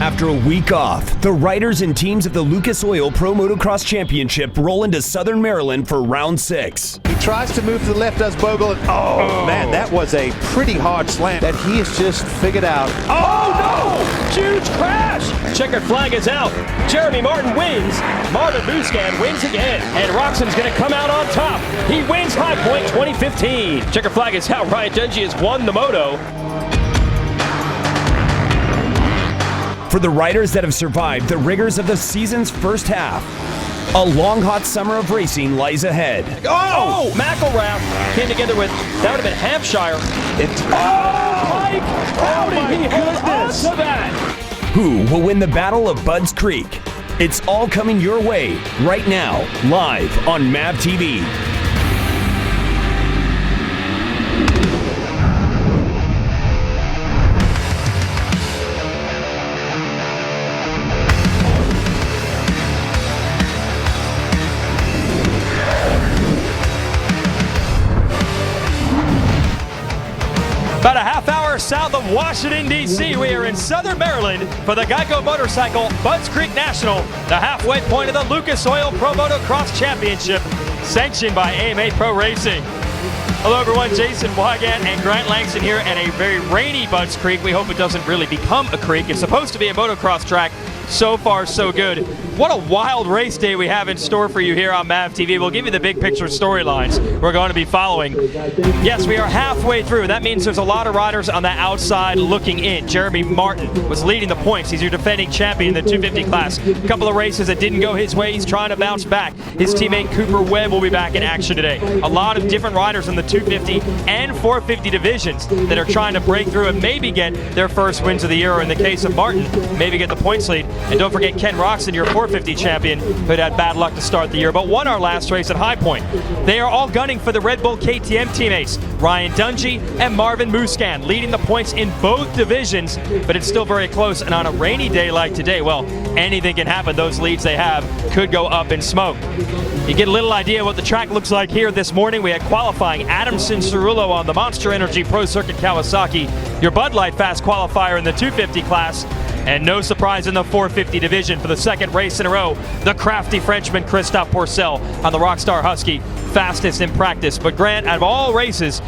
After a week off, the riders and teams of the Lucas Oil Pro Motocross Championship roll into Southern Maryland for round 6. He tries to move to the left, does Bogle, and man, that was a pretty hard slam that he has just figured out. Oh no! Huge crash! Checkered flag is out. Jeremy Martin wins. Marvin Muscan wins again. And Roxon's going to come out on top. He wins High Point 2015. Checkered flag is out. Ryan Dungey has won the Moto. For the riders that have survived the rigors of the season's first half, a long, hot summer of racing lies ahead. Oh! McElrath came together with, that would have been Hampshire. Mike! How did he hold on to that? Who will win the Battle of Budds Creek? It's all coming your way right now, live on MAV TV. About a half hour south of Washington, D.C., we are in Southern Maryland for the Geico Motorcycle Budds Creek National, the halfway point of the Lucas Oil Pro Motocross Championship, sanctioned by AMA Pro Racing. Hello everyone, Jason Wygant and Grant Langston here at a very rainy Budds Creek. We hope it doesn't really become a creek. It's supposed to be a motocross track. So far, so good. What a wild race day we have in store for you here on MAV TV. We'll give you the big picture storylines we're going to be following. Yes, we are halfway through. That means there's a lot of riders on the outside looking in. Jeremy Martin was leading the points. He's your defending champion in the 250 class. A couple of races that didn't go his way. He's trying to bounce back. His teammate Cooper Webb will be back in action today. A lot of different riders in the 250 and 450 divisions that are trying to break through and maybe get their first wins of the year, or in the case of Martin, maybe get the points lead. And don't forget Ken Roxon, your 450 champion, who had bad luck to start the year, but won our last race at High Point. They are all gunning for the Red Bull KTM teammates, Ryan Dungey and Marvin Muscan, leading the points in both divisions, but it's still very close. And on a rainy day like today, well, anything can happen. Those leads they have could go up in smoke. You get a little idea what the track looks like here this morning. We had qualifying Adamson Cerullo on the Monster Energy Pro Circuit Kawasaki, your Bud Light Fast qualifier in the 250 class. And no surprise in the 450 division for the second race in a row, the crafty Frenchman Christophe Pourcel on the Rockstar Husky, fastest in practice. But Grant, out of all races,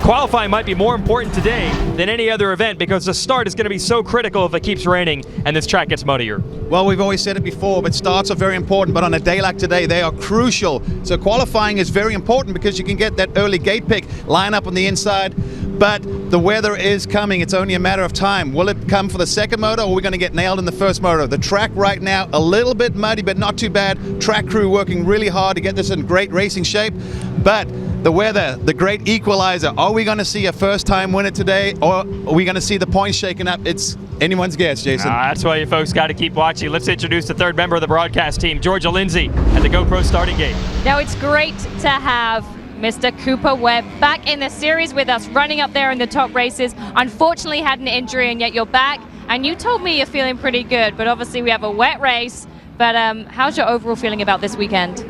qualifying might be more important today than any other event, because the start is going to be so critical if it keeps raining and this track gets muddier. Well, we've always said it before, but starts are very important, but on a day like today, they are crucial. So qualifying is very important because you can get that early gate pick, line up on the inside, but the weather is coming. It's only a matter of time. Will it come for the second moto, or are we going to get nailed in the first moto? The track right now, a little bit muddy, but not too bad. Track crew working really hard to get this in great racing shape, but the weather, the great equalizer. Are we going to see a first-time winner today, or are we going to see the points shaken up? It's anyone's guess, Jason. That's why you folks got to keep watching. Let's introduce the third member of the broadcast team, Georgia Lindsay, at the GoPro starting gate. Now, it's great to have Mr. Cooper Webb back in the series with us, running up there in the top races. Unfortunately, had an injury, and yet you're back. And you told me you're feeling pretty good, but obviously we have a wet race. But how's your overall feeling about this weekend?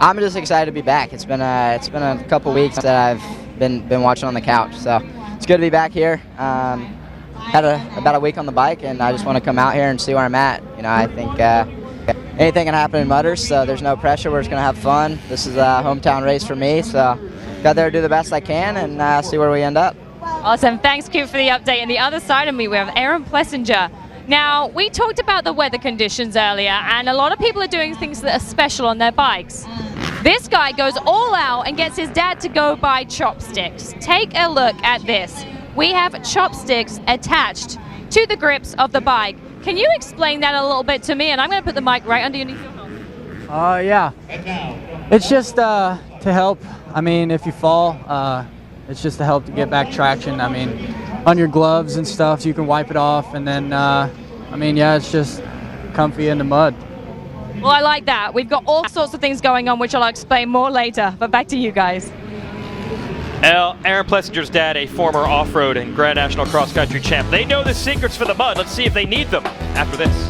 I'm just excited to be back. It's been a couple weeks that I've been watching on the couch, so it's good to be back here. Had about a week on the bike, and I just want to come out here and see where I'm at. You know, I think anything can happen in Mudders, so there's no pressure. We're just gonna have fun. This is a hometown race for me, so got there to do the best I can and see where we end up. Awesome. Thanks, Coop, for the update. And the other side of me, we have Aaron Plessinger. Now, we talked about the weather conditions earlier, and a lot of people are doing things that are special on their bikes. This guy goes all out and gets his dad to go buy chopsticks. Take a look at this. We have chopsticks attached to the grips of the bike. Can you explain that a little bit to me? And I'm going to put the mic right underneath your nose. Yeah. It's just to help. I mean, if you fall, it's just to help to get back traction. I mean, on your gloves and stuff, so you can wipe it off. And then, I mean, yeah, it's just comfy in the mud. Well, I like that. We've got all sorts of things going on, which I'll explain more later. But back to you guys. Aaron Plessinger's dad, a former off-road and Grand National cross-country champ. They know the secrets for the mud. Let's see if they need them after this.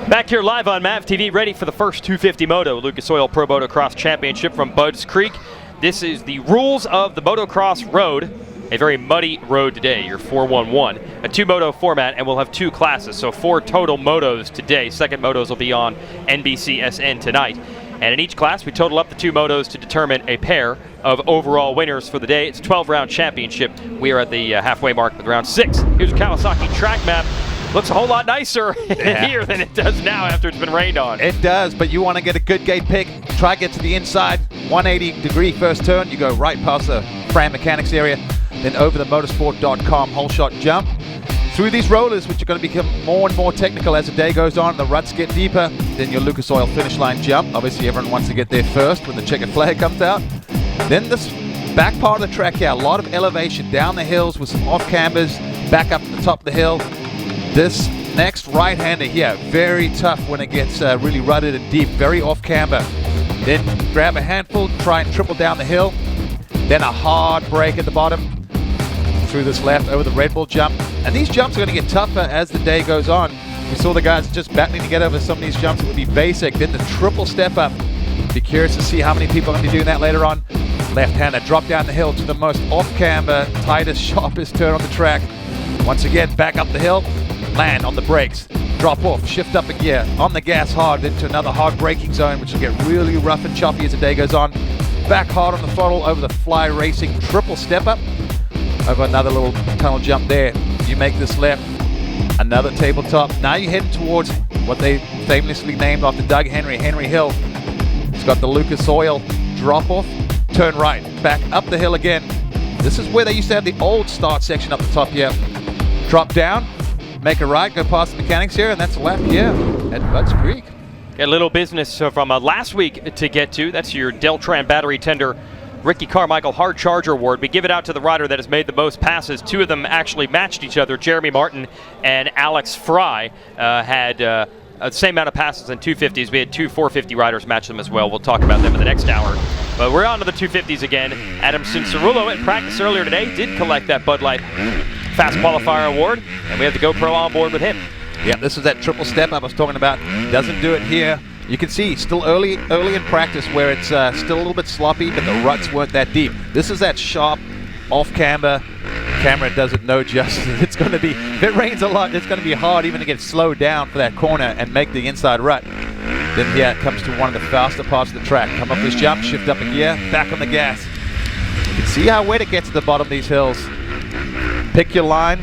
Back here live on MAV TV, ready for the first 250 Moto Lucas Oil Pro Motocross Championship from Budds Creek. This is the rules of the motocross road. a very muddy road today, your 411, a 2-moto format, and we'll have 2 classes, so 4 total motos today. Second motos will be on NBCSN tonight. And in each class, we total up the 2 motos to determine a pair of overall winners for the day. It's a 12-round championship. We are at the halfway mark with round 6. Here's a Kawasaki track map. Looks a whole lot nicer here than it does now after it's been rained on. It does, but you want to get a good gate pick. Try to get to the inside, 180-degree first turn. You go right past the Fran Mechanics area, then over the motorsport.com whole shot jump. Through these rollers, which are going to become more and more technical as the day goes on, the ruts get deeper, then your Lucas Oil finish line jump. Obviously, everyone wants to get there first when the checkered flag comes out. Then this back part of the track here, a lot of elevation down the hills with some off cambers, back up to the top of the hill. This next right-hander here, very tough when it gets really rutted and deep, very off camber. Then grab a handful, try and triple down the hill. Then a hard break at the bottom through this left over the Red Bull jump. And these jumps are going to get tougher as the day goes on. We saw the guys just battling to get over some of these jumps. It would be basic. Then the triple step up. Be curious to see how many people are going to be doing that later on. Left-hander drop down the hill to the most off-camber, tightest, sharpest turn on the track. Once again, back up the hill. Land on the brakes, drop off, shift up a gear, on the gas hard into another hard braking zone, which will get really rough and choppy as the day goes on. Back hard on the throttle over the Fly Racing triple step up, over another little tunnel jump there. You make this left, another tabletop. Now you're heading towards what they famously named after Doug Henry, Henry Hill. It's got the Lucas Oil drop off, turn right, back up the hill again. This is where they used to have the old start section up the top here. Drop down, make a right, go past the mechanics here, and that's a lap here at Budds Creek. A little business from last week to get to. That's your Deltran battery tender Ricky Carmichael Hard Charger Award. We give it out to the rider that has made the most passes. 2 of them actually matched each other. Jeremy Martin and Alex Fry had the same amount of passes in 250s. We had 2 450 riders match them as well. We'll talk about them in the next hour. But we're on to the 250s again. Adam Cincerillo at practice earlier today did collect that Bud Light Fast Qualifier Award, and we have the GoPro on board with him. Yeah, this is that triple step I was talking about. Doesn't do it here. You can see still early in practice where it's still a little bit sloppy, but the ruts weren't that deep. This is that sharp off camber. Camera doesn't know justice. It's going to be, if it rains a lot, it's going to be hard even to get slowed down for that corner and make the inside rut. Then here it comes to one of the faster parts of the track. Come up this jump, shift up a gear, back on the gas. You can see how wet it gets at the bottom of these hills. Pick your line.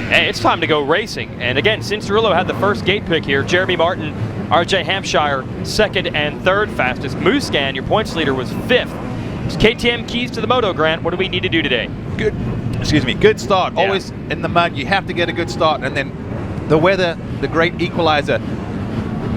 Hey, it's time to go racing. And again, Cincerillo had the first gate pick here. Jeremy Martin, RJ Hampshire, 2nd and 3rd fastest. Muscan, your points leader, was 5th. It's KTM keys to the Moto, Grant. What do we need to do today? Good start. Yeah. Always in the mud, you have to get a good start. And then the weather, the great equalizer.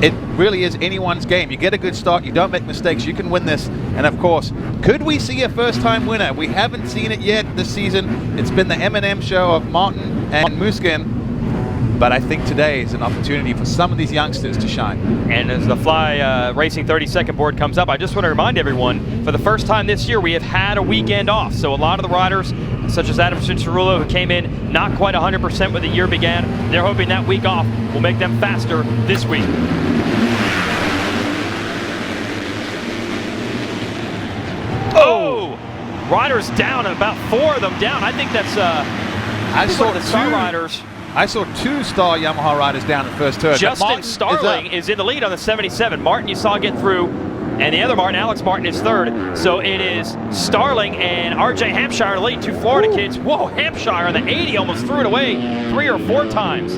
It really is anyone's game. You get a good start, you don't make mistakes, you can win this. And of course, could we see a first-time winner? We haven't seen it yet this season. It's been the M&M show of Martin and Muskin. But I think today is an opportunity for some of these youngsters to shine. And as the Fly Racing 32nd board comes up, I just want to remind everyone, for the first time this year, we have had a weekend off. So a lot of the riders, such as Adam Cincerillo, who came in not quite 100% when the year began, they're hoping that week off will make them faster this week. Oh! Riders down, about 4 of them down. I think that's I saw the Star Riders. I saw 2 Star Yamaha riders down in the first turn. Justin Starling is in the lead on the 77. Martin you saw get through, and the other Martin, Alex Martin, is 3rd. So it is Starling and RJ Hampshire in the lead, 2 Florida kids. Whoa, Hampshire on the 80 almost threw it away 3 or 4 times.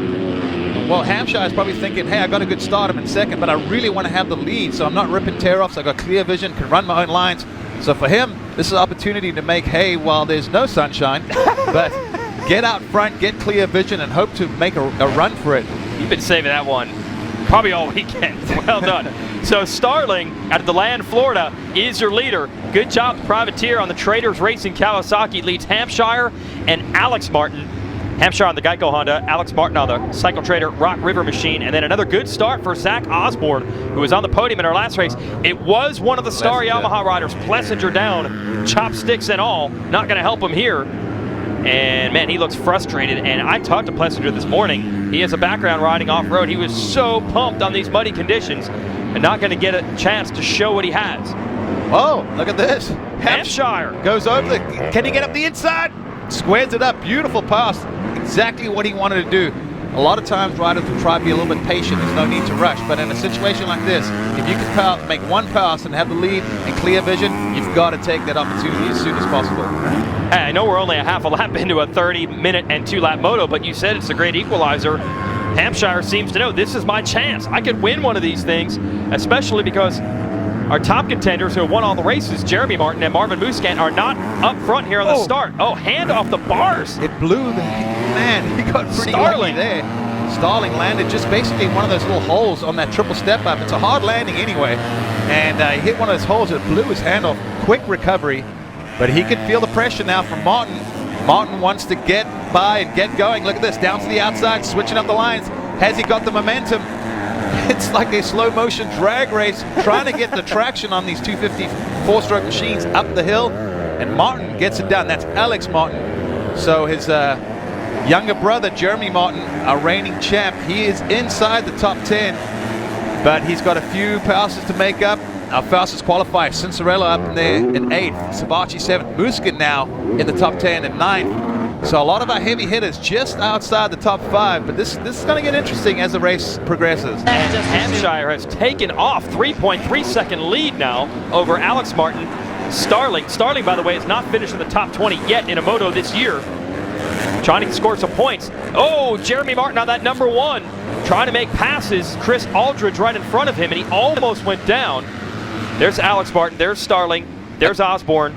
Well, Hampshire is probably thinking, hey, I got a good start, I'm in 2nd, but I really want to have the lead, so I'm not ripping tear-offs. I got clear vision, can run my own lines. So for him, this is an opportunity to make hay while there's no sunshine, but get out front, get clear vision, and hope to make a run for it. You've been saving that one probably all weekend. Well done. So Starling out of DeLand, Florida, is your leader. Good job, Privateer on the Traders Racing Kawasaki leads Hampshire and Alex Martin. Hampshire on the Geico Honda, Alex Martin on the Cycle Trader Rock River machine, and then another good start for Zach Osborne, who was on the podium in our last race. It was one of the Star Yamaha riders, Plessinger down, chopsticks and all. Not going to help him here. And man, he looks frustrated. And I talked to Plessinger this morning. He has a background riding off-road. He was so pumped on these muddy conditions and not going to get a chance to show what he has. Whoa, look at this. Hampshire. Goes over can he get up the inside? Squares it up, beautiful pass. Exactly what he wanted to do. A lot of times riders will try to be a little bit patient. There's no need to rush. But in a situation like this, if you can make one pass and have the lead and clear vision, you've got to take that opportunity as soon as possible. Hey, I know we're only a half a lap into a 30-minute and 2-lap moto, but you said it's a great equalizer. Hampshire seems to know this is my chance. I could win one of these things, especially because our top contenders who have won all the races, Jeremy Martin and Marvin Muscat, are not up front here on the start. Oh, hand off the bars. It blew the man. He got pretty lucky there. Starling landed just basically in one of those little holes on that triple step up. It's a hard landing anyway. And he hit one of those holes that blew his hand off. Quick recovery. But he could feel the pressure now from Martin. Martin wants to get by and get going. Look at this, down to the outside, switching up the lines. Has he got the momentum? It's like a slow motion drag race, trying to get the traction on these 250 four-stroke machines up the hill. And Martin gets it done. That's Alex Martin. So his younger brother, Jeremy Martin, our reigning champ, he is inside the top 10. But he's got a few passes to make up. Our fastest qualifier, Cincerella up in there in 8th, Sabachi 7th, Muscat now in the top 10 at 9th. So a lot of our heavy hitters just outside the top 5, but this is going to get interesting as the race progresses. And Hampshire has taken off 3.3 second lead now over Alex Martin. Starling, by the way, has not finished in the top 20 yet in a moto this year. Trying to score some points. Oh, Jeremy Martin on that number 1. Trying to make passes. Chris Aldridge right in front of him, and he almost went down. There's Alex Martin, there's Starling, there's Osborne,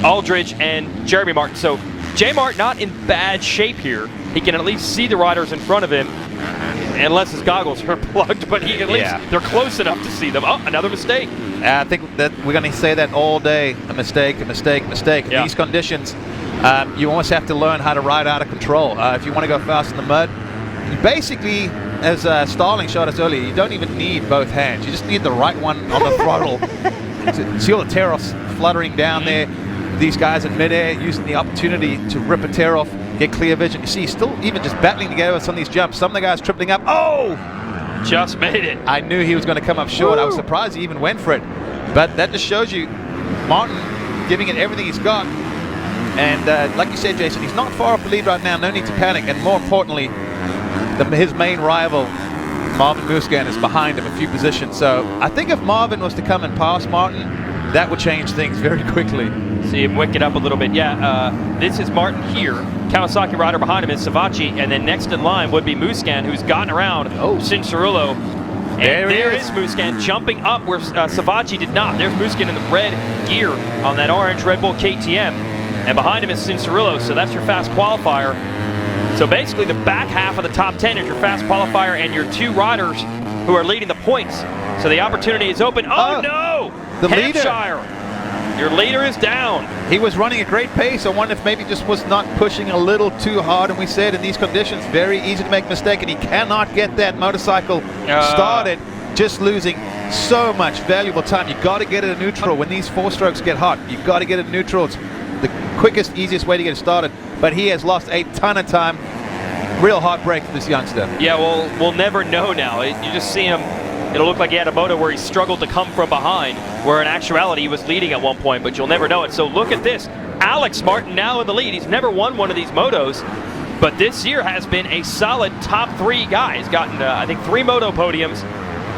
Aldridge, and Jeremy Martin. So J. Mart not in bad shape here. He can at least see the riders in front of him, unless his goggles are plugged, but at least they're close enough to see them. Oh, another mistake. I think that we're going to say that all day. A mistake, a mistake, a mistake. In these conditions, you almost have to learn how to ride out of control. If you want to go fast in the mud, you basically, as Starling showed us earlier, you don't even need both hands. You just need the right one on the throttle. See all the tear offs fluttering down there. These guys in midair using the opportunity to rip a tear off, get clear vision. You see, he's still even just battling together with some of these jumps. Some of the guys tripling up. Oh! Just made it. I knew he was going to come up short. I was surprised he even went for it. But that just shows you Martin giving it everything he's got. And like you said, Jason, he's not far off the lead right now. No need to panic. And more importantly, his main rival, Marvin Muscat, is behind him a few positions. So I think if Marvin was to come and pass Martin, that would change things very quickly. See him wick it up a little bit. This is Martin here. Kawasaki rider behind him is Savatgy, and then next in line would be Muscat, who's gotten around Cincerillo. And there is Muscat jumping up where Savatgy did not. There's Muscat in the red gear on that orange Red Bull KTM. And behind him is Cincerillo, so that's your fast qualifier. So basically the back half of the top 10 is your fast qualifier and your 2 riders who are leading the points. So the opportunity is open. Oh no! The Hampshire. leader. Your leader is down. He was running a great pace. I wonder if maybe just was not pushing a little too hard. And we said in these conditions, very easy to make a mistake. And he cannot get that motorcycle started, just losing so much valuable time. You got to get it in neutral. When these 4 strokes get hot, you got to get it in neutral. It's the quickest, easiest way to get it started. But he has lost a ton of time. Real heartbreak for this youngster. Yeah, well, we'll never know now. You just see him. It'll look like he had a moto where he struggled to come from behind, where in actuality he was leading at one point, but you'll never know it. So look at this. Alex Martin now in the lead. He's never won one of these motos, but this year has been a solid top 3 guy. He's gotten, I think, 3 moto podiums,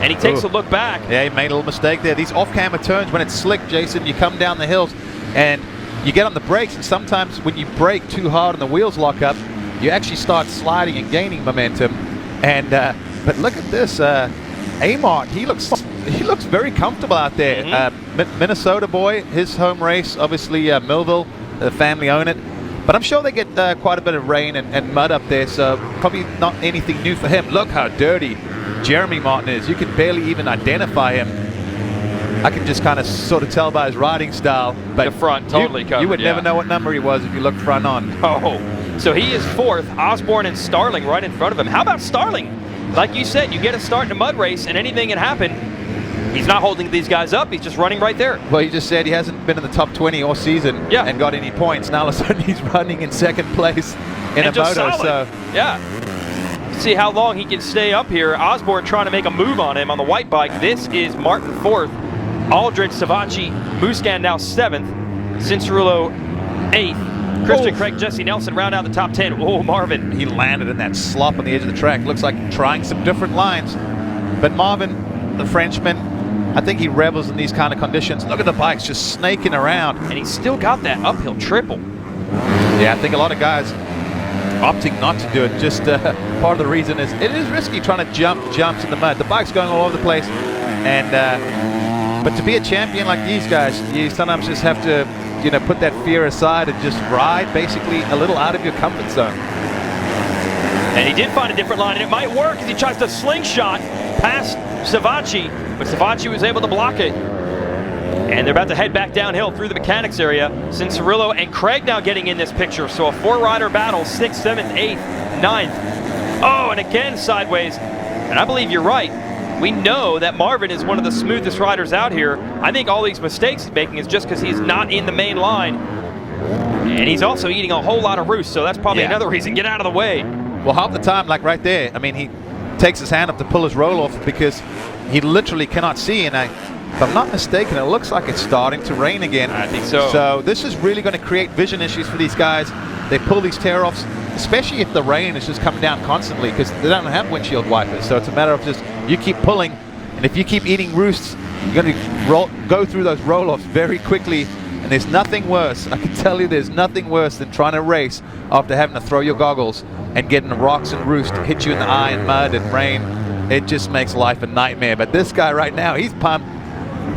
and he takes a look back. Yeah, he made a little mistake there. These off-camera turns, when it's slick, Jason, you come down the hills, and you get on the brakes, and sometimes when you brake too hard and the wheels lock up, you actually start sliding and gaining momentum. And but look at this. Amart, he looks very comfortable out there. Minnesota boy, his home race, obviously Millville, the family own it. But I'm sure they get quite a bit of rain and mud up there, so probably not anything new for him. Look how dirty Jeremy Martin is. You can barely even identify him. I can just kind of sort of tell by his riding style. But the front totally covered. You would never know what number he was if you looked front on. Oh, so he is 4th. Osborne and Starling right in front of him. How about Starling? Like you said, you get a start in a mud race and anything can happen. He's not holding these guys up. He's just running right there. Well, you just said he hasn't been in the top 20 all season and got any points. Now all of a sudden he's running in 2nd place in a moto. Solid. So yeah. See how long he can stay up here. Osborne trying to make a move on him on the white bike. This is Martin 4th. Aldridge, Savacci, Muscan now 7th, Cincerillo 8th, Christian Craig, Jesse Nelson round out the top 10. Oh, Marvin. He landed in that slop on the edge of the track. Looks like trying some different lines. But Marvin, the Frenchman, I think he revels in these kind of conditions. Look at the bikes just snaking around. And he's still got that uphill triple. Yeah, I think a lot of guys opting not to do it. Just part of the reason is it is risky trying to jump jumps in the mud. The bike's going all over the place. And but to be a champion like these guys, you sometimes just have to, you know, put that fear aside and just ride basically a little out of your comfort zone. And he did find a different line, and it might work as he tries to slingshot past Savacci, but Savacci was able to block it. And they're about to head back downhill through the mechanics area. Cincerillo and Craig now getting in this picture. So a 4-rider battle, 6th, 7th, 8th, 9th. Oh, and again sideways. And I believe you're right. We know that Marvin is one of the smoothest riders out here. I think all these mistakes he's making is just because he's not in the main line. And he's also eating a whole lot of roost, so that's probably another reason. Get out of the way. Well, half the time, like right there, I mean, he takes his hand up to pull his roll off because he literally cannot see. And if I'm not mistaken, it looks like it's starting to rain again. I think so. So this is really going to create vision issues for these guys. They pull these tear-offs, especially if the rain is just coming down constantly because they don't have windshield wipers. So it's a matter of just you keep pulling, and if you keep eating roosts, you're going to go through those roll-offs very quickly. And there's nothing worse, I can tell you there's nothing worse than trying to race after having to throw your goggles and getting the rocks and roost hit you in the eye and mud and rain. It just makes life a nightmare. But this guy right now, he's pumped.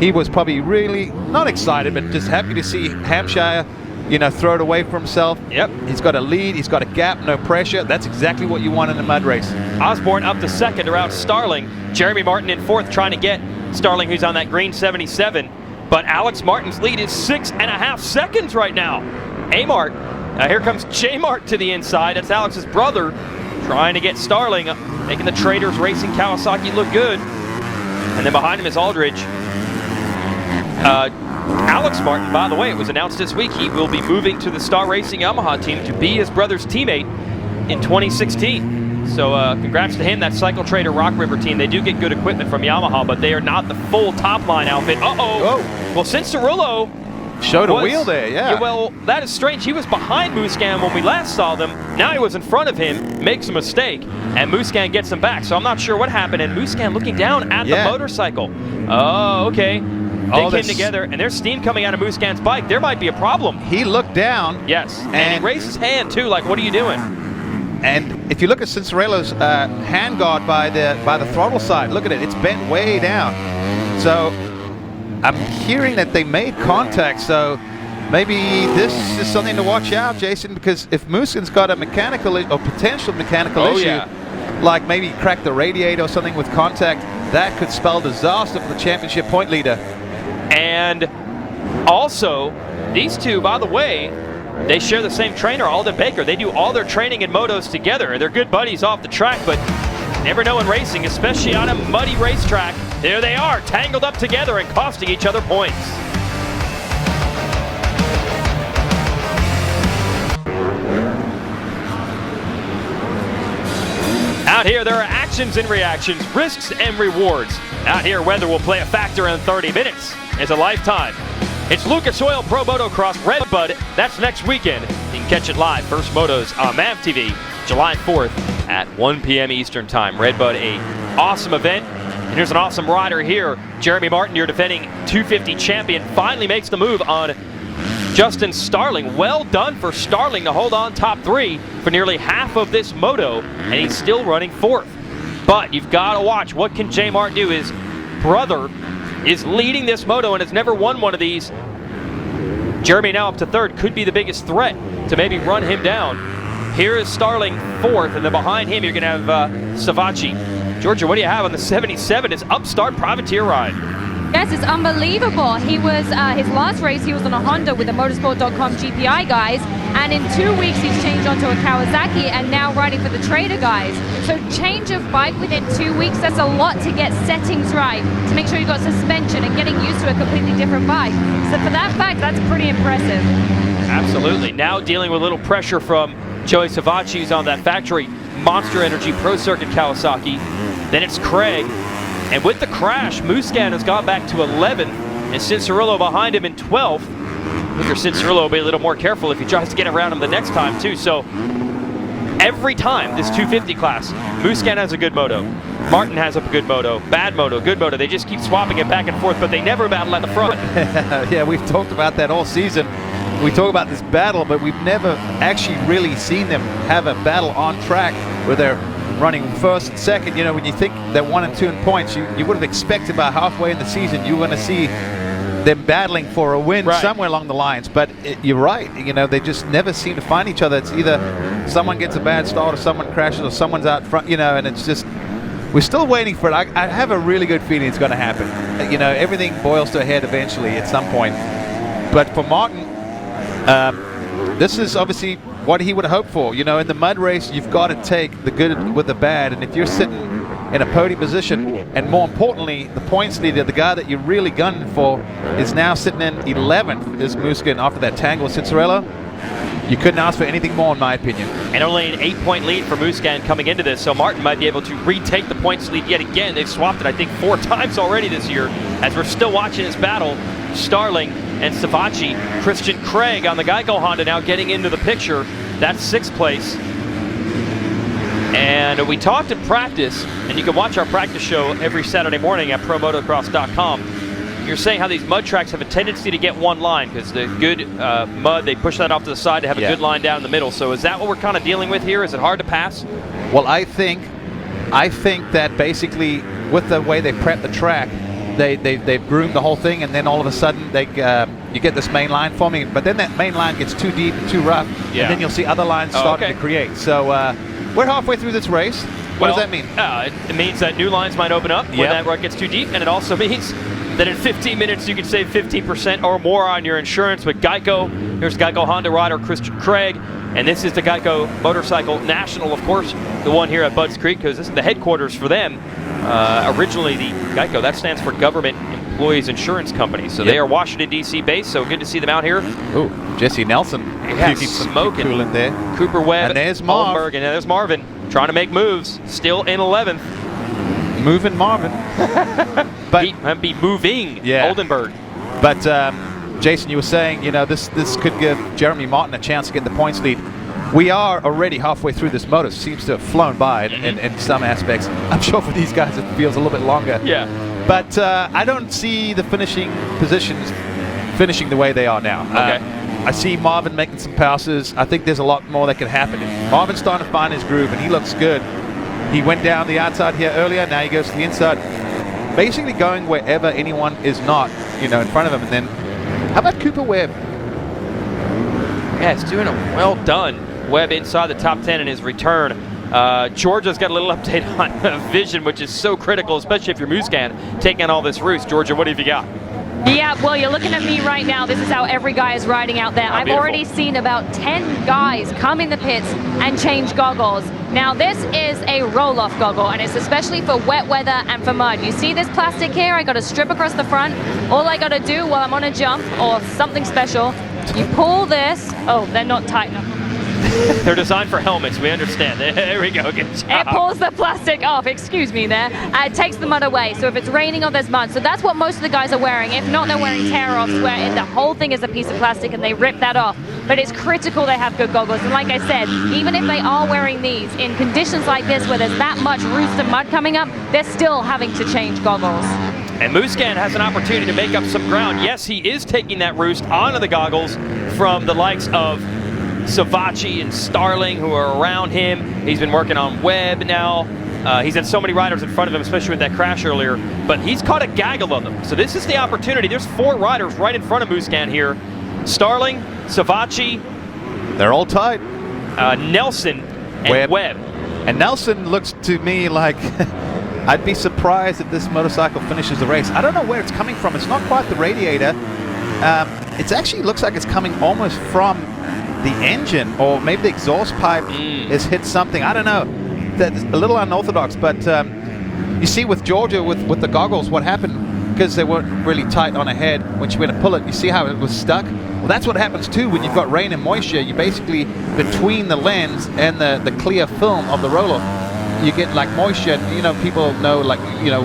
He was probably really not excited, but just happy to see Hampshire, you know, throw it away for himself. Yep. He's got a lead, he's got a gap, no pressure. That's exactly what you want in a mud race. Osborne up to 2nd around Starling. Jeremy Martin in 4th trying to get Starling, who's on that green 77. But Alex Martin's lead is 6.5 seconds right now. A-Mart, here comes J-Mart to the inside. That's Alex's brother trying to get Starling, making the Traders Racing Kawasaki look good. And then behind him is Aldridge. Alex Martin, by the way, it was announced this week, he will be moving to the Star Racing Yamaha team to be his brother's teammate in 2016. So congrats to him, that Cycle Trader Rock River team. They do get good equipment from Yamaha, but they are not the full top line outfit. Uh-oh. Well, Cincerillo showed a wheel there, yeah. Well, that is strange. He was behind Muscan when we last saw them. Now he was in front of him, makes a mistake, and Muscan gets him back. So I'm not sure what happened. And Muscan looking down at the motorcycle. Oh, okay. They came together, and there's steam coming out of Muscan's bike. There might be a problem. He looked down. Yes, and he raised his hand, too, like, what are you doing? And if you look at Cincerillo's hand guard by the throttle side, look at it, it's bent way down. So I'm hearing that they made contact, so maybe this is something to watch out, Jason, because if Muscan's got a mechanical or potential mechanical issue, like maybe crack the radiator or something with contact, that could spell disaster for the championship point leader. And also, these two, by the way, they share the same trainer, Alden Baker. They do all their training in motos together. They're good buddies off the track, but never know in racing, especially on a muddy racetrack. There they are, tangled up together and costing each other points. Out here, there are actions and reactions, risks and rewards. Out here, weather will play a factor in 30 minutes. It's a lifetime. It's Lucas Oil Pro Motocross Redbud. That's next weekend. You can catch it live, First Motos on MAV TV, July 4th at 1 p.m. Eastern Time. Redbud, a awesome event. And here's an awesome rider here. Jeremy Martin, your defending 250 champion, finally makes the move on Justin Starling. Well done for Starling to hold on top 3 for nearly half of this moto, and he's still running 4th. But you've got to watch. What can J. Mart do? His brother is leading this moto and has never won one of these. Jeremy now up to 3rd, could be the biggest threat to maybe run him down. Here is Starling 4th, and then behind him you're going to have Savacci. Georgia, what do you have on the 77? His upstart privateer ride. Yes, it's unbelievable. He was, his last race, he was on a Honda with the motorsport.com GPI guys, and in 2 weeks he's changed onto a Kawasaki and now riding for the Trader guys. So change of bike within 2 weeks, that's a lot to get settings right, to make sure you've got suspension and getting used to a completely different bike. So for that fact, that's pretty impressive. Absolutely. Now dealing with a little pressure from Joey Savacci, who's on that factory Monster Energy Pro Circuit Kawasaki. Then it's Craig. And with the crash, Muscan has gone back to 11th. and Cincerillo behind him in 12th. Luker Cincerillo will be a little more careful if he tries to get around him the next time too. So every time this 250 class, Musquin has a good moto, Martin has a good moto, bad moto, good moto. They just keep swapping it back and forth, but they never battle at the front. Yeah, we've talked about that all season. We talk about this battle, but we've never actually really seen them have a battle on track where they're running first and second. You know, when you think they're 1 and 2 in points, you would have expected by halfway in the season you're going to see them battling for a win somewhere along the lines. But you're right, you know, they just never seem to find each other. It's either someone gets a bad start or someone crashes or someone's out front, you know, and it's just, we're still waiting for it. I have a really good feeling it's going to happen. You know, everything boils to a head eventually at some point. But for Martin, this is obviously what he would have hoped for. You know, in the mud race, you've got to take the good with the bad. And if you're sitting in a podium position, and more importantly, the points leader, the guy that you're really gunning for, is now sitting in 11th, is Musquin after that tangle with Cincerillo. You couldn't ask for anything more, in my opinion. And only an 8-point lead for Musquin coming into this, so Martin might be able to retake the points lead yet again. They've swapped it, I think, 4 times already this year, as we're still watching this battle. Starling and Savacci. Christian Craig on the Geico Honda now getting into the picture. That's 6th place. And we talked in practice, and you can watch our practice show every Saturday morning at promotocross.com. You're saying how these mud tracks have a tendency to get one line because the good mud, they push that off to the side to have a good line down the middle. So is that what we're kind of dealing with here? Is it hard to pass? Well, I think that basically with the way they prep the track, they've groomed the whole thing, and then all of a sudden you get this main line forming, but then that main line gets too deep and too rough, and then you'll see other lines starting to create. So we're halfway through this race. What does that mean? It means that new lines might open up when that rut gets too deep, and it also means that in 15 minutes you can save 15% or more on your insurance with Geico. Here's Geico Honda rider Christian Craig, and this is the Geico Motorcycle National, of course, the one here at Budds Creek, because this is the headquarters for them. Originally, the Geico, that stands for Government Employees Insurance Company. So they are Washington, D.C. based, so good to see them out here. Ooh, Jesse Nelson. Yeah, smoking. Cool in there. Cooper Webb. And there's Marv. Oldenburg, and there's Marvin trying to make moves. Still in 11th. Moving Marvin. But be moving Oldenburg. But Jason, you were saying, you know, this could give Jeremy Martin a chance to get the points lead. We are already halfway through this motor. Seems to have flown by in some aspects. I'm sure for these guys it feels a little bit longer. Yeah. But I don't see the finishing positions finishing the way they are now. Okay. I see Marvin making some passes. I think there's a lot more that could happen. Marvin's starting to find his groove, and he looks good. He went down the outside here earlier. Now he goes to the inside. Basically going wherever anyone is not, you know, in front of him. And then, how about Cooper Webb? Yeah, he's doing it well done. Webb inside the top 10 in his return. Georgia's got a little update on vision, which is so critical, especially if you're Musquin taking on all this roost. Georgia, what have you got? Yeah, well, you're looking at me right now. This is how every guy is riding out there. I've already seen about 10 guys come in the pits and change goggles. Now, this is a roll-off goggle, and it's especially for wet weather and for mud. You see this plastic here? I got a strip across the front. All I got to do while I'm on a jump or something special, you pull this. Oh, they're not tight enough. They're designed for helmets, we understand. There we go, good job. It pulls the plastic off, excuse me there. It takes the mud away, so if it's raining or there's mud. So that's what most of the guys are wearing. If not, they're wearing tear-offs where the whole thing is a piece of plastic and they rip that off. But it's critical they have good goggles. And like I said, even if they are wearing these, in conditions like this where there's that much roost and mud coming up, they're still having to change goggles. And Musquin has an opportunity to make up some ground. Yes, he is taking that roost onto the goggles from the likes of Savacci and Starling, who are around him. He's been working on Webb now. He's had so many riders in front of him, especially with that crash earlier, but he's caught a gaggle of them. So this is the opportunity. There's 4 riders right in front of Musquin here. Starling, Savacci. They're all tied. Nelson and Webb. And Nelson looks to me like I'd be surprised if this motorcycle finishes the race. I don't know where it's coming from. It's not quite the radiator. It actually looks like it's coming almost from the engine, or maybe the exhaust pipe has hit something. I don't know. That's a little unorthodox, but you see with Georgia, with the goggles, what happened, because they weren't really tight on her head when she went to pull it, you see how it was stuck? Well, that's what happens too when you've got rain and moisture. You basically, between the lens and the clear film of the roller, you get like moisture. You know, people know, like, you know,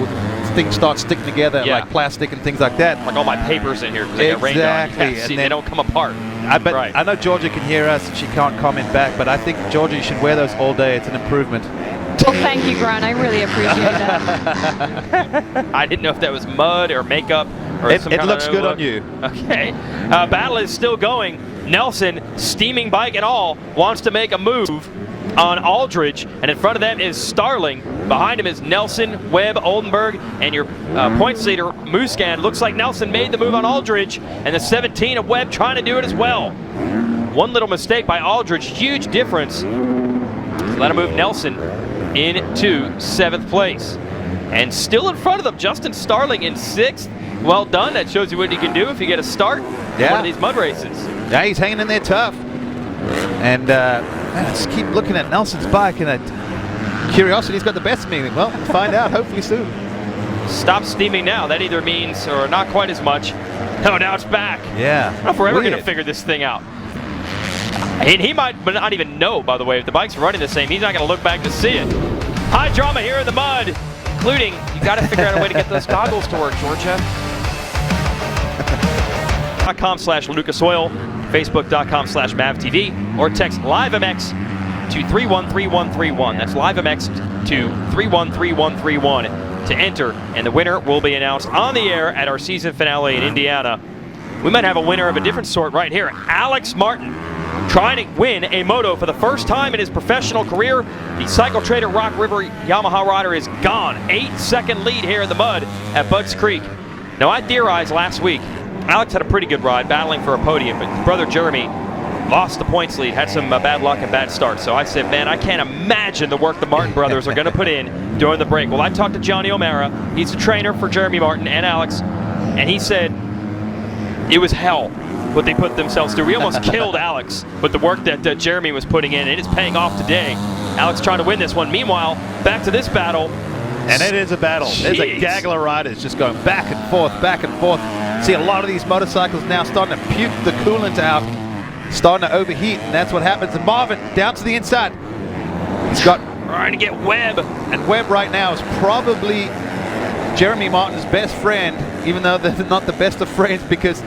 things start sticking together Yeah. like plastic and things like that. Like all my papers in here because they get rained on. Exactly. Yeah, And see, then- they don't come apart. Right. I know Georgia can hear us and she can't comment back, but I think, Georgia, you should wear those all day. It's an improvement. Well, thank you, Grant. I really appreciate that. I didn't know if that was mud or makeup or It some kind looks of good look. on you. Okay. Battle is still going. Nelson, steaming bike and all, wants to make a move on Aldridge, and in front of them is Starling. Behind him is Nelson, Webb, Oldenburg, and your points leader, Muscan. Looks like Nelson made the move on Aldridge, and the 17 of Webb trying to do it as well. One little mistake by Aldridge, huge difference. So that'll move Nelson into 7th place. And still in front of them, Justin Starling in 6th. Well done. That shows you what you can do if you get a start in one of these mud races. Yeah, he's hanging in there tough. And man, I just keep looking at Nelson's bike and curiosity's got the best of me. Well, we'll find out hopefully soon. Stop steaming now. That either means, or not quite as much. No, now it's back. Yeah. I don't know if we're ever going to Weird. figure this thing out. And he might not even know, by the way, if the bike's running the same. He's not going to look back to see it. High drama here in the mud, including you got to figure out a way to get those goggles to work, Georgia. .com/LucasOil, Facebook.com/MavTV, or text LiveMX to 313131. That's LiveMX to 313131 to enter, and the winner will be announced on the air at our season finale in Indiana. We might have a winner of a different sort right here. Alex Martin, trying to win a moto for the first time in his professional career. The Cycle Trader Rock River Yamaha rider is gone. 8-second lead here in the mud at Budds Creek. Now, at Deer Eyes last week, Alex had a pretty good ride, battling for a podium, but his brother Jeremy lost the points lead, had some bad luck and bad starts. So I said, man, I can't imagine the work the Martin brothers are going to put in during the break. Well, I talked to Johnny O'Mara. He's the trainer for Jeremy Martin and Alex, and he said it was hell what they put themselves through. We almost killed Alex with the work that Jeremy was putting in. It is paying off today. Alex trying to win this one. Meanwhile, back to this battle. And it is a battle. There's a Jeez. gaggle of riders just going back and forth, back and forth. See a lot of these motorcycles now starting to puke the coolant out, starting to overheat, and that's what happens. And Marvin down to the inside. He's got, Trying to get Webb. and Webb right now is probably Jeremy Martin's best friend, even though they're not the best of friends because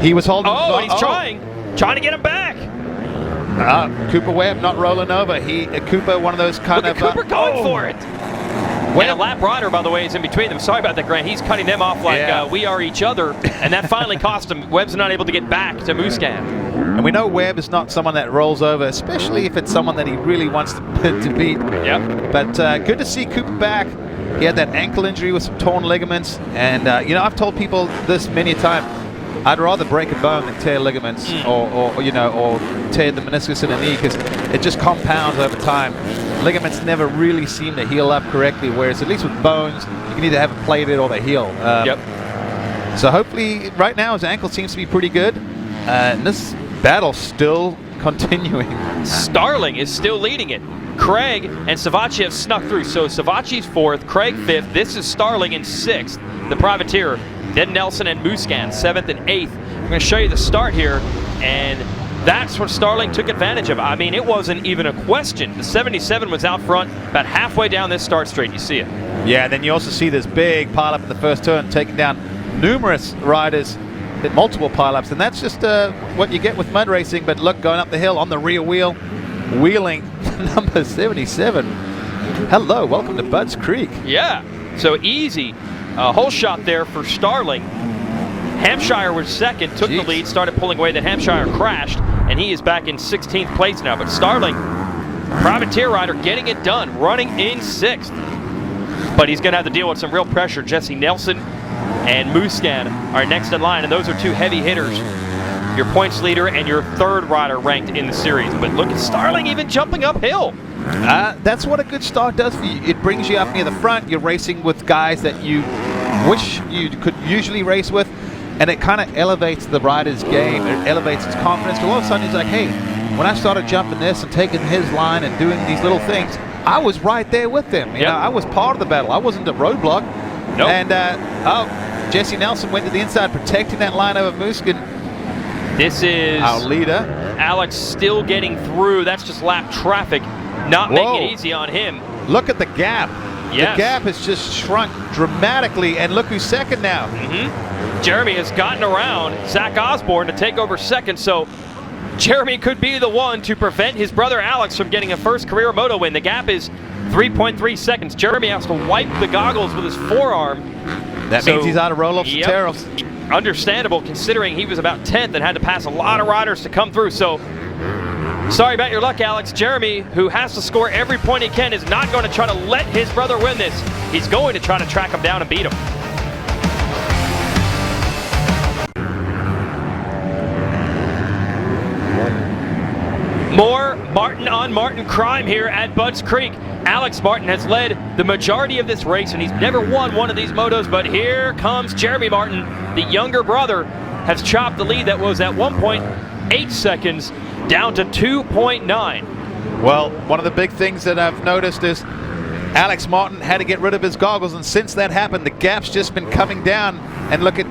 he was holding. Oh, and he's trying to get him back. Cooper Webb not rolling over. Cooper, one of those kind Look of. at Cooper going for it. Webb. And a lap rider, by the way, is in between them. Sorry about that, Grant. He's cutting them off like we are each other, and that finally cost him. Webb's not able to get back to Muscan. And we know Webb is not someone that rolls over, especially if it's someone that he really wants to beat. Yep. But good to see Cooper back. He had that ankle injury with some torn ligaments, and I've told people this many a time. I'd rather break a bone than tear ligaments, or tear the meniscus in a knee, because it just compounds over time. Ligaments never really seem to heal up correctly, whereas at least with bones, you can either have it plated or they heal. Yep. So hopefully, right now his ankle seems to be pretty good, and this battle's still continuing. Starling is still leading it. Craig and Savachi have snuck through. So Savachi's 4th, Craig 5th. This is Starling in 6th. The privateer. Then Nelson and Muscan 7th and 8th. I'm going to show you the start here, and that's what Starling took advantage of. I mean, it wasn't even a question. The 77 was out front about halfway down this start straight. You see it. Yeah, then you also see this big pileup in the first turn, taking down numerous riders, multiple pileups, and that's just what you get with mud racing. But look, going up the hill on the rear wheel, wheeling number 77. Hello, welcome to Budds Creek. Yeah, so easy. Whole shot there for Starling. Hampshire was 2nd, took the lead, started pulling away, then Hampshire crashed, and he is back in 16th place now. But Starling, privateer rider, getting it done, running in 6th. But he's going to have to deal with some real pressure. Jesse Nelson and Muscan are next in line, and those are 2 heavy hitters. Your points leader and your 3rd rider ranked in the series. But look at Starling even jumping uphill. That's what a good start does for you. It brings you up near the front. You're racing with guys that you wish you could usually race with, and it kind of elevates the rider's game. It elevates his confidence. All of a sudden he's like, hey, when I started jumping this and taking his line and doing these little things, I was right there with them. You know, I was part of the battle. I wasn't a roadblock. Nope. And Jesse Nelson went to the inside, protecting that line over Muscan. This is our leader. Alex still getting through. That's just lap traffic. Not making it easy on him. Look at the gap. The gap has just shrunk dramatically, and look who's second now. Jeremy has gotten around Zach Osborne to take over second, so Jeremy could be the one to prevent his brother Alex from getting a first career moto win. The gap is 3.3 seconds. Jeremy has to wipe the goggles with his forearm. That means he's out of roll-offs and tear-offs. Understandable, considering he was about 10th and had to pass a lot of riders to come through. So, sorry about your luck, Alex. Jeremy, who has to score every point he can, is not going to try to let his brother win this. He's going to try to track him down and beat him. More Martin on Martin crime here at Budds Creek. Alex Martin has led the majority of this race, and he's never won one of these motos, but here comes Jeremy Martin. The younger brother has chopped the lead that was at 1.8 seconds down to 2.9. Well, one of the big things that I've noticed is Alex Martin had to get rid of his goggles, and since that happened, the gap's just been coming down. And look at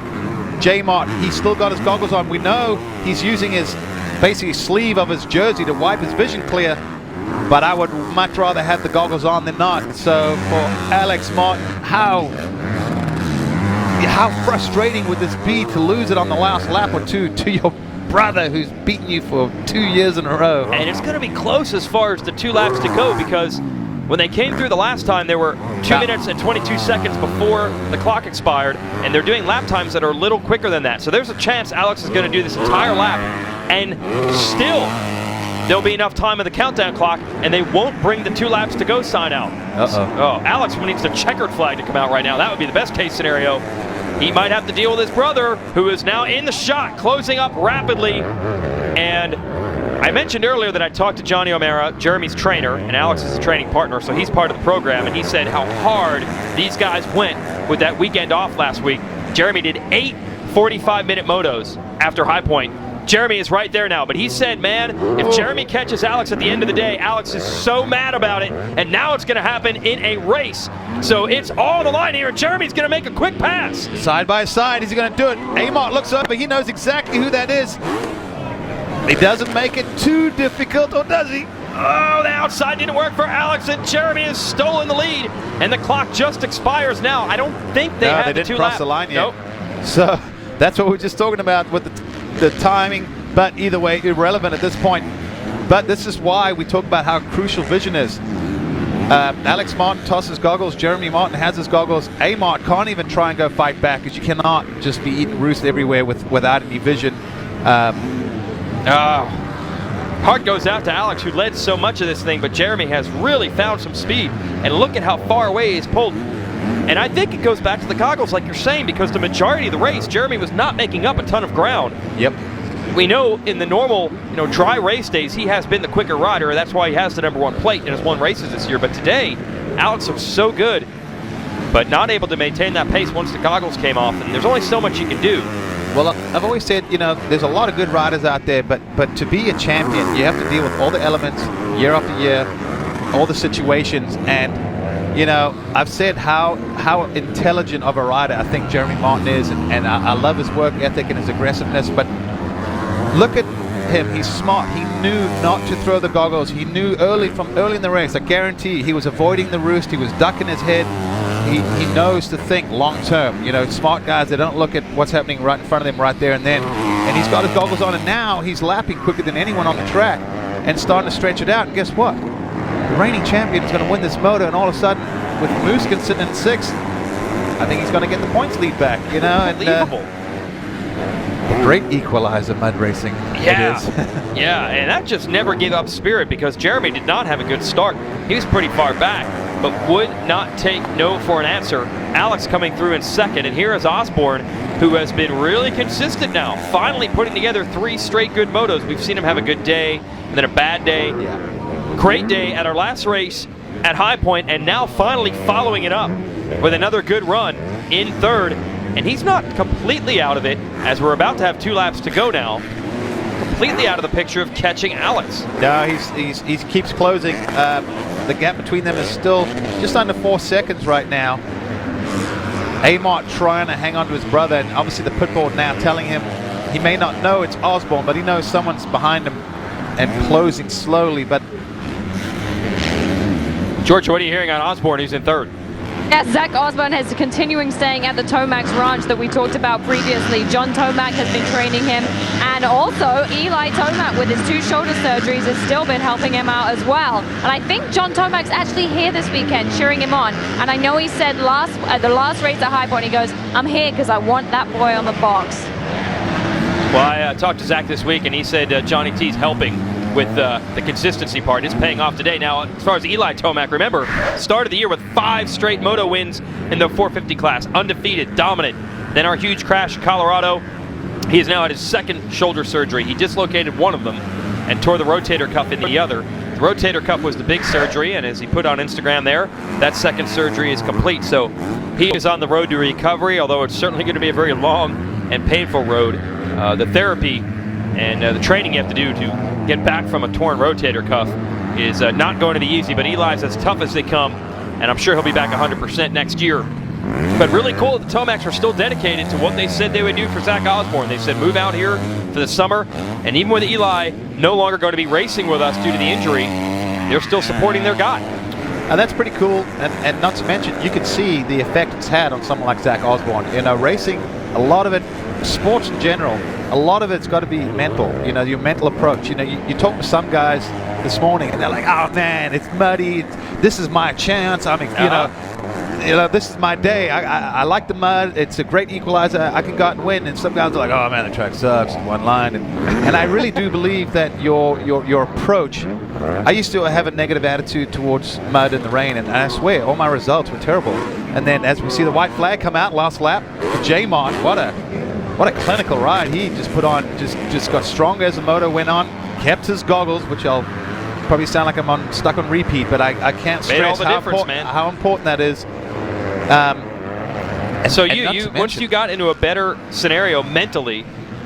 J Martin. He's still got his goggles on. We know he's using his basically sleeve of his jersey to wipe his vision clear, but I would much rather have the goggles on than not. So for Alex Martin, how frustrating would this be to lose it on the last lap or two to your brother who's beaten you for 2 years in a row? And it's going to be close as far as the 2 laps to go, because when they came through the last time, there were 2 minutes and 22 seconds before the clock expired, and they're doing lap times that are a little quicker than that. So there's a chance Alex is going to do this entire lap, and still there'll be enough time on the countdown clock, and they won't bring the 2 laps to go sign out. Alex needs the checkered flag to come out right now. That would be the best case scenario. He might have to deal with his brother, who is now in the shot, closing up rapidly. And I mentioned earlier that I talked to Johnny O'Mara, Jeremy's trainer, and Alex is a training partner, so he's part of the program, and he said how hard these guys went with that weekend off last week. Jeremy did 8 45-minute motos after High Point. Jeremy is right there now, but he said, man, if Jeremy catches Alex at the end of the day, Alex is so mad about it, and now it's going to happen in a race. So it's all on the line here, and Jeremy's going to make a quick pass. Side by side, he's going to do it. Amart looks over, he knows exactly who that is. He doesn't make it too difficult, or does he? Oh, the outside didn't work for Alex, and Jeremy has stolen the lead, and the clock just expires now. I don't think they had they didn't cross the line yet. Nope. So that's what we're just talking about with the timing, but either way, irrelevant at this point. But this is why we talk about how crucial vision is. Alex Martin tosses goggles. Jeremy Martin has his goggles. Amart can't even try and go fight back, because you cannot just be eating roost everywhere without any vision. Heart goes out to Alex, who led so much of this thing, but Jeremy has really found some speed. And look at how far away he's pulled. And I think it goes back to the goggles, like you're saying, because the majority of the race, Jeremy was not making up a ton of ground. Yep. We know in the normal, dry race days, he has been the quicker rider. That's why he has the #1 plate and has won races this year. But today, Alex was so good, but not able to maintain that pace once the goggles came off. And there's only so much you can do. Well, I've always said, there's a lot of good riders out there, but to be a champion, you have to deal with all the elements year after year, all the situations. And, I've said how intelligent of a rider I think Jeremy Martin is, and I love his work ethic and his aggressiveness. But look at him. He's smart. He knew not to throw the goggles. He knew early in the race. I guarantee he was avoiding the roost. He was ducking his head. He knows to think long term. Smart guys, they don't look at what's happening right in front of them right there and then. And he's got his goggles on, and now he's lapping quicker than anyone on the track and starting to stretch it out. And guess what? The reigning champion is going to win this moto, and all of a sudden, with Muskin sitting in 6th, I think he's going to get the points lead back. Unbelievable. A great equalizer, mud racing. Yeah. It is. Yeah, and that just never gave up spirit, because Jeremy did not have a good start. He was pretty far back, but would not take no for an answer. Alex coming through in 2nd, and here is Osborne, who has been really consistent now, finally putting together 3 straight good motos. We've seen him have a good day, and then a bad day. Yeah. Great day at our last race at High Point, and now finally following it up with another good run in 3rd. And he's not completely out of it, as we're about to have 2 laps to go now. Completely out of the picture of catching Alex. No, he keeps closing. The gap between them is still just under 4 seconds right now. Amart trying to hang on to his brother, and obviously the pit board now telling him he may not know it's Osborne, but he knows someone's behind him and closing slowly. But George, what are you hearing on Osborne? He's in 3rd. Yes, Zach Osborne is continuing staying at the Tomac Ranch that we talked about previously. John Tomac has been training him, and also Eli Tomac with his 2 shoulder surgeries has still been helping him out as well. And I think John Tomac's actually here this weekend cheering him on. And I know he said at the last race at High Point, he goes, "I'm here because I want that boy on the box." Well, I talked to Zach this week, and he said Johnny T's helping with the consistency part. It's paying off today. Now, as far as Eli Tomac, remember, started the year with 5 straight Moto wins in the 450 class. Undefeated, dominant. Then our huge crash in Colorado. He is now at his 2nd shoulder surgery. He dislocated one of them and tore the rotator cuff in the other. The rotator cuff was the big surgery, and as he put on Instagram there, that 2nd surgery is complete. So he is on the road to recovery, although it's certainly going to be a very long and painful road. The therapy and the training you have to do to get back from a torn rotator cuff is not going to be easy, but Eli's as tough as they come, and I'm sure he'll be back 100% next year. But really cool that the Tomacs are still dedicated to what they said they would do for Zach Osborne. They said move out here for the summer, and even with Eli no longer going to be racing with us due to the injury, they're still supporting their guy. And that's pretty cool, and not to mention, you can see the effect it's had on someone like Zach Osborne. You know, racing, a lot of it, sports in general, a lot of it's got to be mental, you know, your mental approach. You know, you talk to some guys this morning and they're like, oh man, it's muddy, this is my chance, I mean, you know, this is my day, I like the mud, it's a great equalizer, I can go out and win. And some guys are like, oh man, the track sucks in one line. And I really do believe that your approach, I used to have a negative attitude towards mud and the rain, and I swear all my results were terrible. And then as we see the white flag come out last lap, J-Mon, what a clinical ride he just put on, just got stronger as the moto went on, kept his goggles, which I'll probably sound like I'm stuck on repeat, but I can't stress how important that is. So you once you got into a better scenario mentally,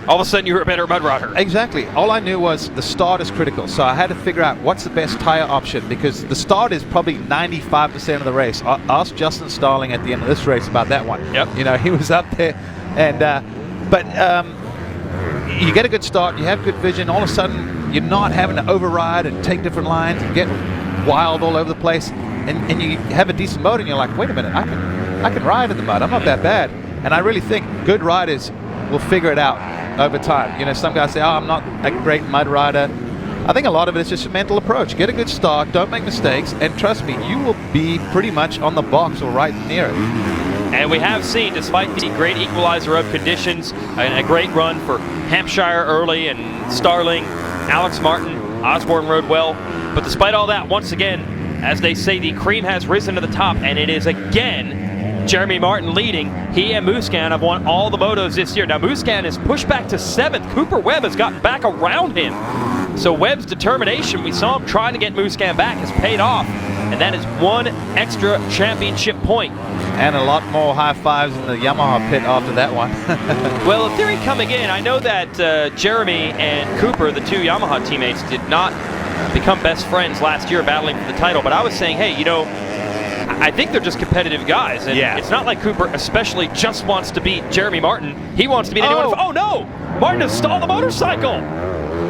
all of a sudden you were a better mud rider. Exactly. All I knew was the start is critical, so I had to figure out what's the best tire option, because the start is probably 95% of the race. I asked Justin Starling at the end of this race about that one. Yep. You know, he was up there, and but you get a good start, you have good vision, all of a sudden you're not having to override and take different lines and get wild all over the place, and you have a decent motor and you're like, wait a minute, I can ride in the mud, I'm not that bad. And I really think good riders will figure it out over time. You know, some guys say, oh, I'm not a great mud rider. I think a lot of it is just a mental approach. Get a good start, don't make mistakes, and trust me, you will be pretty much on the box or right near it. And we have seen, despite the great equalizer of conditions, and a great run for Hampshire early and Starling, Alex Martin, Osborne rode well. But despite all that, once again, as they say, the cream has risen to the top, and it is again Jeremy Martin leading. He and Musquin have won all the motos this year. Now Musquin is pushed back to 7th. Cooper Webb has gotten back around him. So Webb's determination, we saw him trying to get Musquin back, has paid off. And that is 1 extra championship point. And a lot more high fives in the Yamaha pit after that one. Well, a theory coming in, I know that Jeremy and Cooper, the 2 Yamaha teammates, did not become best friends last year battling for the title. But I was saying, hey, you know, I think they're just competitive guys. And it's not like Cooper especially just wants to beat Jeremy Martin. He wants to beat anyone. Oh no! Martin has stalled the motorcycle.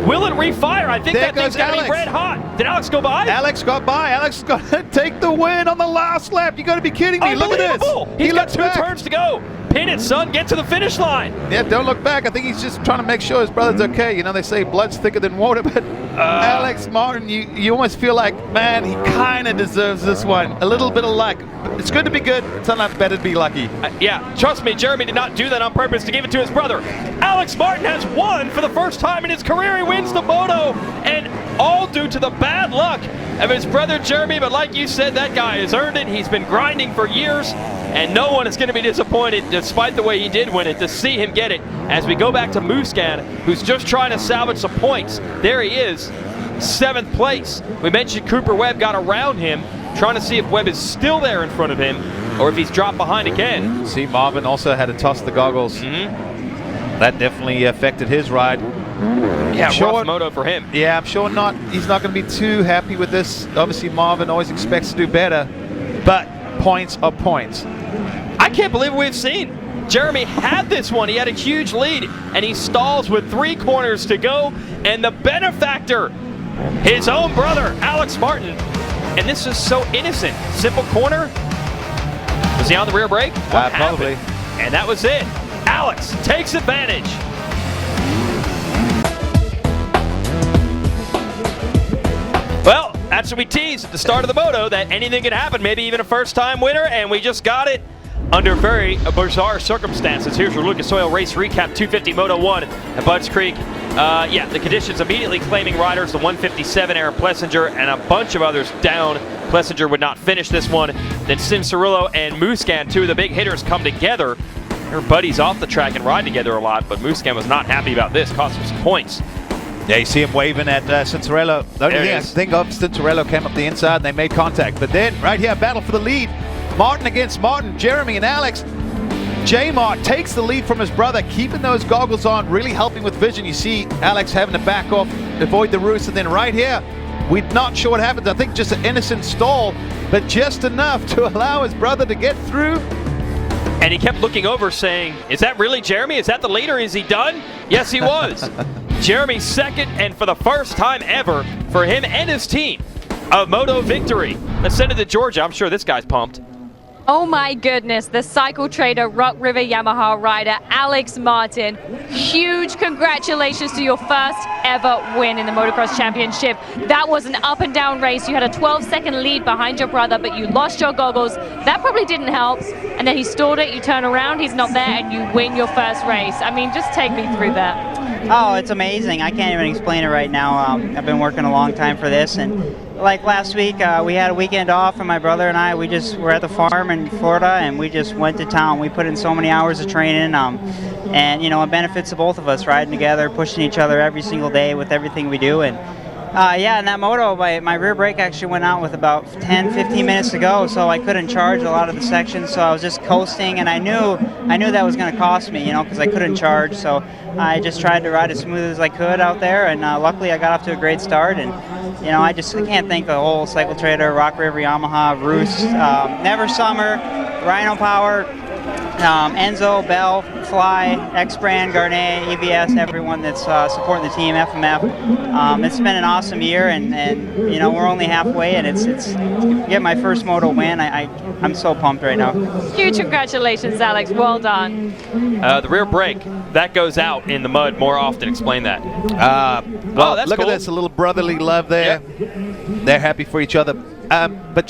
Will it refire? I think there that thing's got to be red hot. Did Alex go by? Alex got by. Alex got to take the win on the last lap. You got to be kidding me. Look at this. He's got 2 turns to go. Pin it, son. Get to the finish line. Yeah, don't look back. I think he's just trying to make sure his brother's okay. You know, they say blood's thicker than water, but Alex Martin, you almost feel like, man, he kind of deserves this one. A little bit of luck. It's good to be good. It's not better to be lucky. Yeah, trust me, Jeremy did not do that on purpose to give it to his brother. Alex Martin has won for the first time in his career. He wins the Moto, and all due to the bad luck of his brother Jeremy. But like you said, that guy has earned it. He's been grinding for years, and no one is going to be disappointed, despite the way he did win it, to see him get it. As we go back to Musquin, who's just trying to salvage some points. There he is, 7th place. We mentioned Cooper Webb got around him, trying to see if Webb is still there in front of him or if he's dropped behind again. See, Marvin also had to toss the goggles. That definitely affected his ride. Yeah, rough moto for him. Yeah, I'm sure he's not going to be too happy with this. Obviously, Marvin always expects to do better, but points are points. I can't believe we've seen. Jeremy had this one. He had a huge lead, and he stalls with 3 corners to go, and the benefactor, his own brother, Alex Martin. And this is so innocent. Simple corner, Was he on the rear brake? What probably. happened? And that was it. Alex takes advantage. Well, that's what we teased at the start of the moto, that anything could happen, maybe even a first-time winner, and we just got it under very bizarre circumstances. Here's your Lucas Oil race recap, 250 Moto 1 at Budds Creek. The conditions immediately claiming riders, the 157 Aaron Plessinger and a bunch of others down. Plessinger would not finish this one. Then Sim Cirillo and Muscan, two of the big hitters, come together. Their buddies off the track and ride together a lot, but Muscan was not happy about this, cost him some points. Yeah, you see him waving at Cincerello. The only thing I think of, Cincerello came up the inside and they made contact. But then, right here, battle for the lead. Martin against Martin, Jeremy and Alex. J-Mart takes the lead from his brother, keeping those goggles on, really helping with vision. You see Alex having to back off, avoid the roost, and then right here, we're not sure what happens. I think just an innocent stall, but just enough to allow his brother to get through. And he kept looking over saying, is that really Jeremy? Is that the leader? Is he done? Yes, he was. Jeremy second, and for the first time ever for him and his team, a moto victory. Let's send it to Georgia. I'm sure this guy's pumped. Oh my goodness, the Cycle Trader Rock River Yamaha rider, Alex Martin. Huge congratulations to your first ever win in the Motocross Championship. That was an up and down race. You had a 12-second lead behind your brother, but you lost your goggles. That probably didn't help. And then he stalled it, you turn around, he's not there, and you win your first race. I mean, just take me through that. Oh, it's amazing. I can't even explain it right now. I've been working a long time for this, and like last week, we had a weekend off, and my brother and I, we just were at the farm in Florida, and we just went to town. We put in so many hours of training, and you know, it benefits the both of us, riding together, pushing each other every single day with everything we do. And yeah, in that moto, my rear brake actually went out with about 10-15 minutes to go, so I couldn't charge a lot of the sections, so I was just coasting, and I knew that was going to cost me, you know, because I couldn't charge, so I just tried to ride as smooth as I could out there, and luckily I got off to a great start. And you know, I can't thank the whole Cycle Trader, Rock River Yamaha, Roost, Never Summer, Rhino Power, Enzo, Bell, Fly, X-Brand, Garnet, EVS, everyone that's supporting the team, FMF. It's been an awesome year, and you know, we're only halfway, and it's get my first moto win. I'm so pumped right now. Huge congratulations, Alex. Well done. The rear brake, that goes out in the mud more often. Explain that. Well, that's look cool. at this, a little brotherly love there. Yep. They're happy for each other. But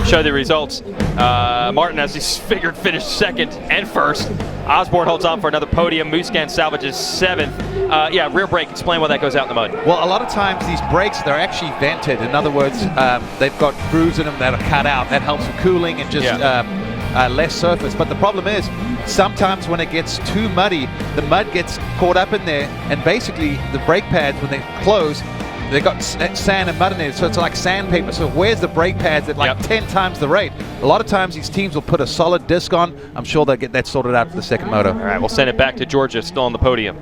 show the results. Martin, as he's figured, finished second and first. Osborne holds on for another podium. Muscan salvages seventh. Yeah, rear brake. Explain why that goes out in the mud. Well, a lot of times these brakes, they're actually vented. In other words, they've got grooves in them that are cut out. That helps with cooling and just less surface. But the problem is, sometimes when it gets too muddy, the mud gets caught up in there, and basically the brake pads, when they close, they've got sand and mud in it, so it's like sandpaper. So where's the brake pads at like 10 times the rate? A lot of times these teams will put a solid disc on. I'm sure they'll get that sorted out for the second moto. All right, we'll send it back to Georgia, still on the podium.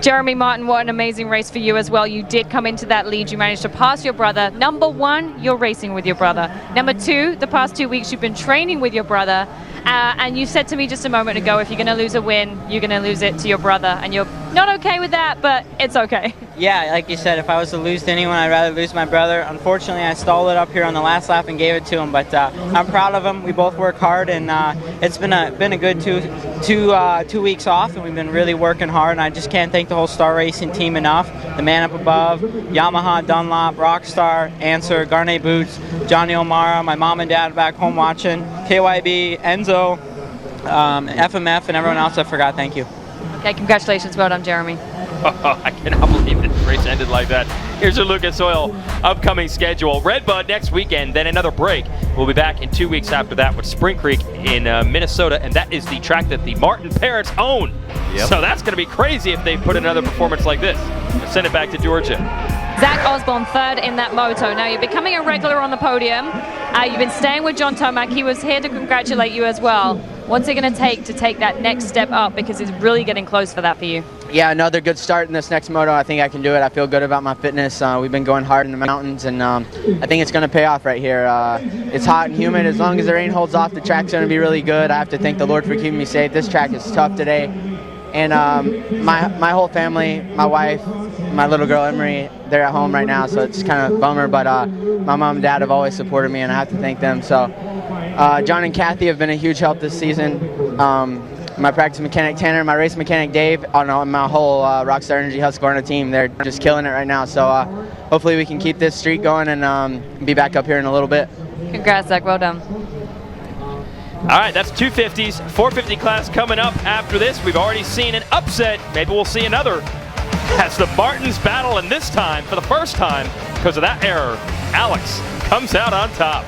Jeremy Martin, what an amazing race for you as well. You did come into that lead. You managed to pass your brother. Number one, you're racing with your brother. Number two, the past 2 weeks you've been training with your brother. And you said to me just a moment ago, if you're going to lose a win, you're going to lose it to your brother. And you're not okay with that, but it's okay. Yeah, like you said, if I was to lose to anyone, I'd rather lose my brother. Unfortunately, I stalled it up here on the last lap and gave it to him, but I'm proud of him. We both work hard, and it's been a good two weeks off, and we've been really working hard, and I just can't thank the whole Star Racing team enough. The man up above, Yamaha, Dunlop, Rockstar, Answer, Garnet Boots, Johnny O'Mara, my mom and dad back home watching, KYB, Enzo, FMF, and everyone else I forgot. Thank you. Okay, congratulations. Well done, Jeremy. I cannot believe the race ended like that. Here's your Lucas Oil upcoming schedule. Redbud next weekend, then another break. We'll be back in 2 weeks after that with Spring Creek in Minnesota, and that is the track that the Martin parents own. Yep. So that's going to be crazy if they put another performance like this. Let's send it back to Georgia. Zach Osborne, third in that moto. Now you're becoming a regular on the podium. You've been staying with John Tomac. He was here to congratulate you as well. What's it going to take that next step up, because it's really getting close for that for you? Yeah, another good start in this next moto. I think I can do it. I feel good about my fitness. We've been going hard in the mountains, and I think it's going to pay off right here. It's hot and humid. As long as the rain holds off, the track's going to be really good. I have to thank the Lord for keeping me safe. This track is tough today. And my whole family, my wife, my little girl Emery, they're at home right now, so it's kind of a bummer. But my mom and dad have always supported me, and I have to thank them. So John and Kathy have been a huge help this season. My practice mechanic Tanner, my race mechanic Dave, on my whole Rockstar Energy Husqvarna team. They're just killing it right now. So hopefully we can keep this streak going and be back up here in a little bit. Congrats, Zach. Well done. All right, that's 250s, 450 class coming up after this. We've already seen an upset. Maybe we'll see another as the Martins battle, and this time, for the first time, because of that error, Alex comes out on top.